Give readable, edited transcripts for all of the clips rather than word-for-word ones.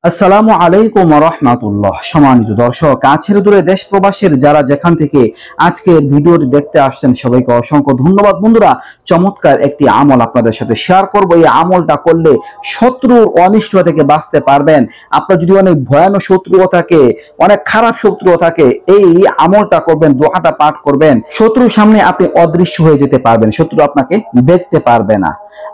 আসসালামু আলাইকুম ওয়া রাহমাতুল্লাহ। সম্মানিত দর্শক, কাছের দূরে দেশ প্রবাসের যারা যেখান থেকে আজকের ভিডিওটি দেখতে আসছেন সবাইকে অসংখ্য ধন্যবাদ। বন্ধুরা, চমৎকার একটি আমল আপনাদের সাথে শেয়ার করব। এই আমলটা করলে শত্রুর অনিষ্ট থেকে বাঁচতে পারবেন। আপনার যদি অনেক ভয়ানক শত্রুও থাকে, অনেক খারাপ শত্রুও থাকে, এই আমলটা করবেন, দোয়াটা পাঠ করবেন, শত্রুর সামনে আপনি অদৃশ্য হয়ে যেতে পারবেন। শত্রু আপনাকে দেখতে পারবে না,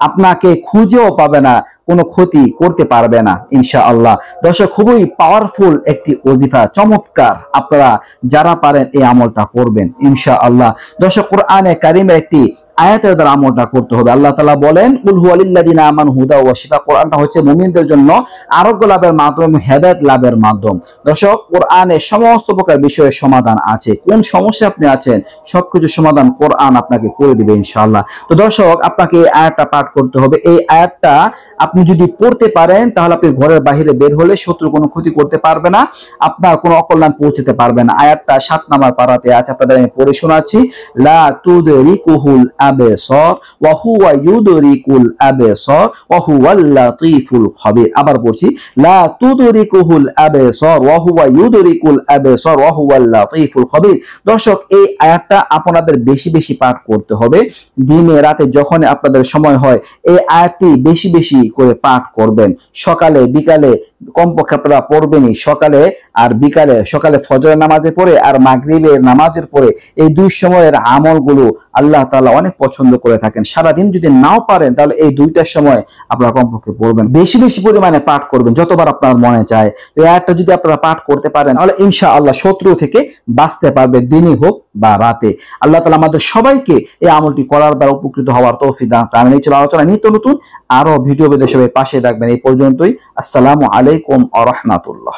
আপনাকে খুঁজেও পাবে না, কোনো ক্ষতি করতে পারবে না ইনশাআল্লাহ। দর্শক, খুবই পাওয়ারফুল একটি ওজিফা, চমৎকার। আপনারা যারা পারেন এই আমলটা করবেন ইনশাআল্লাহ। দর্শক, কোরআনে কারিমের একটি আয়াতের দ্বারা আমলটা করতে হবে। আল্লাহ তাআলা বলেন, কুল হুয়ালিল্লাযিনা আমানু হুদা ওয়া শিফা। কোরআনটা হচ্ছে মুমিনদের জন্য আরোগ্য লাভের মাধ্যম, হেদায়েত লাভের মাধ্যম। দর্শক, কোরআনে সমস্ত প্রকার বিষয়ের সমাধান আছে। কোন সমস্যা আপনি আছেন, সবকিছু সমাধান কোরআন আপনাকে করে দিবে ইনশাআল্লাহ। তো দর্শক, আপনাকে এই আয়াতটা পাঠ করতে হবে। এই আয়াতটা আপনি যদি পড়তে পারেন তাহলে আপনি ঘরের বাইরে বের হলে শত্রু কোনো ক্ষতি করতে পারবে না, আপনার কোনো অকল্যাণ পৌঁছতে পারবে না। আয়াতটা 7 নাম্বার পারাতে আছে, আপনাদের আমি পড়ে শোনাচ্ছি। লা তুদরিকুহুল আবসার ওয়া হুয়া ইউদরিকুল আবসার ওয়া হুয়াল লাতীফুল খাবীর। আবার পড়ছি, লা তুদরিকুহুল আবসার ওয়া হুয়া ইউদরিকুল আবসার ওয়া হুয়াল লাতীফুল খাবীর। দর্শক, এই আয়াতটা আপনাদের বেশি বেশি পাঠ করতে হবে। দিনে রাতে যখন আপনাদের সময় হয় এই আয়াতটি বেশি বেশি করে পাঠ করবেন। সকালে বিকালে কমপক্ষে আপনারা পড়বেনই, সকালে আর বিকালে। সকালে ফজরের নামাজে পড়ে আর মাগরিবের নামাজের পরে, এই দুই সময়ের আমলগুলো আল্লাহ তাআলা অনেক পছন্দ করে থাকেন। সারাদিন যদি নাও পারেন তাহলে এই দুইটার সময় আপনারা কমপক্ষে পড়বেন, বেশি বেশি পরিমাণে পাঠ করবেন যতবার আপনার মনে চায়। এই আয়াতটা যদি আপনারা পাঠ করতে পারেন তাহলে ইনশাআল্লাহ শত্রু থেকে বাঁচতে পারবে, দিনই হোক বা রাতে। আল্লাহ তাআলা আমাদের সবাইকে এই আমলটি করার দ্বারা উপকৃত হওয়ার তৌফিক দান করুন। আমি চলে আলোচনা নিত্য নতুন আরো ভিডিও পেতে সবাই পাশে থাকবেন। এই পর্যন্তই। আসসালামু আলাইকুম ওয়া রাহমাতুল্লাহ।